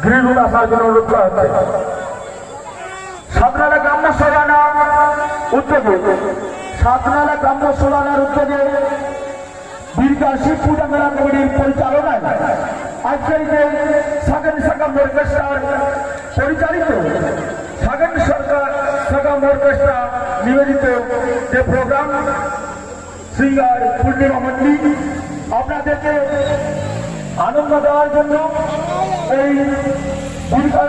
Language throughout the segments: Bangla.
গৃহগুণ আসার জন্য অনুরোধ করা হচ্ছে। সাতনালা গ্রাম্য সোলানা উদ্যোগে বীরকা শিব পূজা মেলা কমিটির পরিচালনায় আজকের যে সাগেন সাকাম অর্কেস্ট্রার পরিচালিত সাগেন সাকাম অর্কেস্ট্রা নিবেদিত যে প্রোগ্রাম সিঙ্গার পূর্ণিমা মন্দির আপনাদেরকে আনন্দ দেওয়ার জন্য এই বীরকা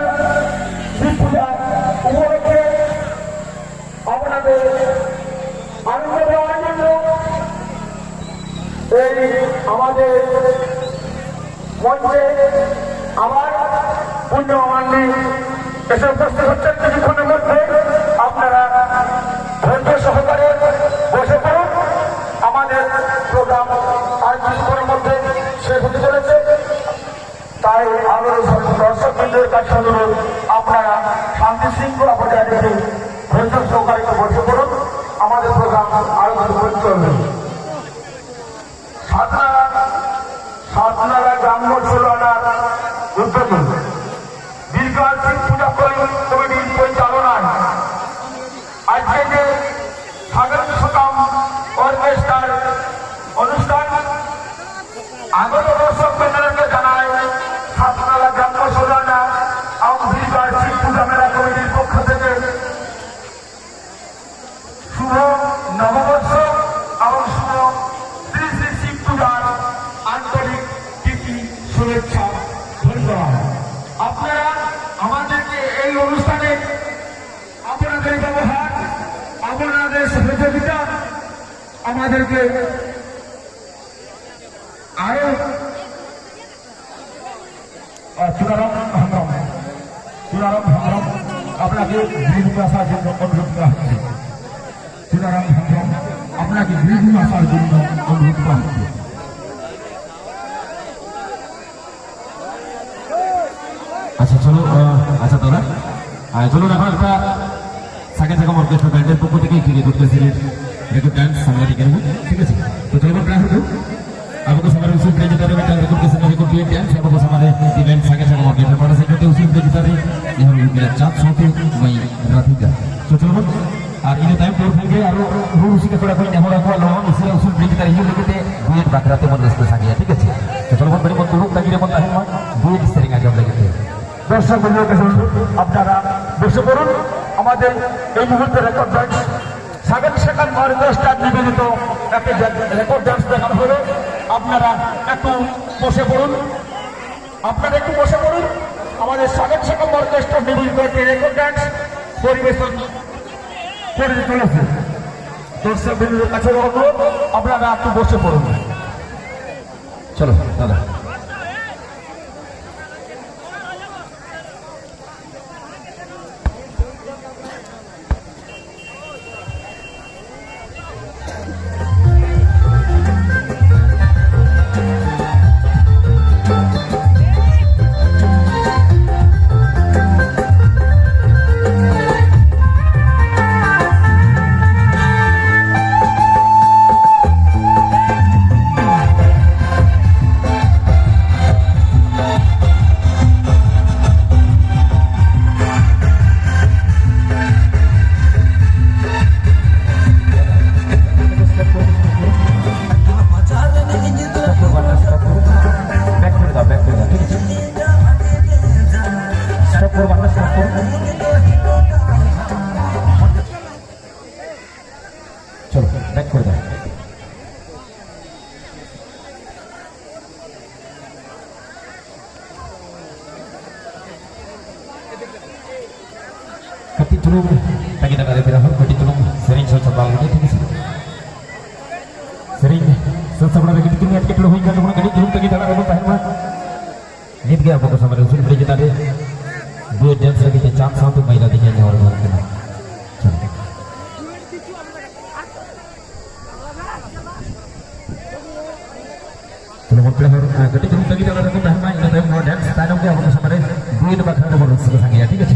শিব পূজা উপলক্ষে আপনাদের আনন্দ দেওয়ার জন্য এই আমাদের মঞ্চে আমার পূর্ণিমা মন্দির এসে উপস্থিত হচ্ছেন। কিছুক্ষণের মধ্যে আপনারা ধৈর্য সহকারে বসে পড়ুন। আমাদের প্রোগ্রাম আর কিছুক্ষণের মধ্যে শেষ হতে চলেছে, তাই আমাদের দর্শকবৃন্দের কাছে অনুরোধ আপনারা শান্তি শৃঙ্খলা বজায় রেখে ধৈর্য সহকারে বসে পড়ুন। আমাদের প্রোগ্রাম আরো কিছু চলবে। সাতনালা গ্রাম্য সোলানার উদ্যোগে বীরকা শিব পূজা কমিটির পরিচালনায় আজকে যে সাগর সাকাম অর্কেস্ট্রার অনুষ্ঠান আগত দর্শক বৃন্দকে জানায় সাতনালা গ্রাম্য সোলানা এবং বীরকা শিব পূজা মেলা কমিটির পক্ষ থেকে শুভ নববর্ষ এবং শুভ শ্রী শ্রী শিব পূজার আন্তরিক প্রীতি শুভেচ্ছা ধন্যবাদ। আপনারা আমাদেরকে এই অনুষ্ঠানে আপনাদের ব্যবহার আপনাদের সহযোগিতা আমাদেরকে আরো চুনারাম হামরাম আপনাকে গৃহভূমি আসার জন্য অনুরোধ করা হচ্ছে। চুনারাম হামরাম আপনাকে গৃহভূমি আসার জন্য অনুরোধ করা হচ্ছে। আচ্ছা চলো, আচ্ছা দাদা চলুন এখন একটা সাগেন সাকাম অর্কেস্ট্রা ব্যান্ডের পক্ষ থেকে একটি রেকর্ড করেছিলেন রেকর্ড ডান্স আমরা দেখে নেব, ঠিক আছে? তো চলো প্রায় হলো आपको हमारे उसी प्लेज तरह में रिकॉर्ड कैसे रिकॉर्ड किए डांस आपको हमारे इवेंट सागेन साकाम ऑर्केस्ट्रा पर से करते उसी प्लेज तरह ये हम मेरा चाप सोते वही राधिका। तो चलो और इन टाइम पर होंगे और वो उसी का थोड़ा कोई नेहरा को लोन उसी प्लेज तरह ये लेके दुएट बाकराते मन रस्ते सागे, ठीक है? तो चलो बड़े मत लोग ताकि मत है दुएट सेटिंग आगे हम लेके দর্শক বন্ধুদের কাছে আপনারা বসে পড়ুন। আমাদের এই মুহূর্তে রেকর্ড ডান্স সাগেন সাকাম অর্কেস্ট্রা নিবেদিত একটা রেকর্ড ডান্স দেখানো হলো। আপনারা একটু বসে পড়ুন, আমাদের সাগেন সাকাম অর্কেস্ট্রা নিবেদিত একটি রেকর্ড ডান্স পরিবেশন করে চলেছে। দর্শক বন্ধুদের কাছে অনুরোধ আপনারা একটু বসে পড়ুন। চলো দাদা চলো ব্যাক করে দাও। kati tulung lagi nak ada berapa kati tulung sering sesuatu lagi, ठीक है? sering sesuatu lagi kita lihat kita loh ikan tulung kati tulung lagi dalam rumah tahan mah lihat gak apa sama usul beri kita deh dua dance lagi kita cak satu main lagi yang orang kena. Ketika kita lagi dalam rumah tahan mah ini time mau dance tanam dia apa sama deh duit bakal ada bonus sangat ya, ठीक है?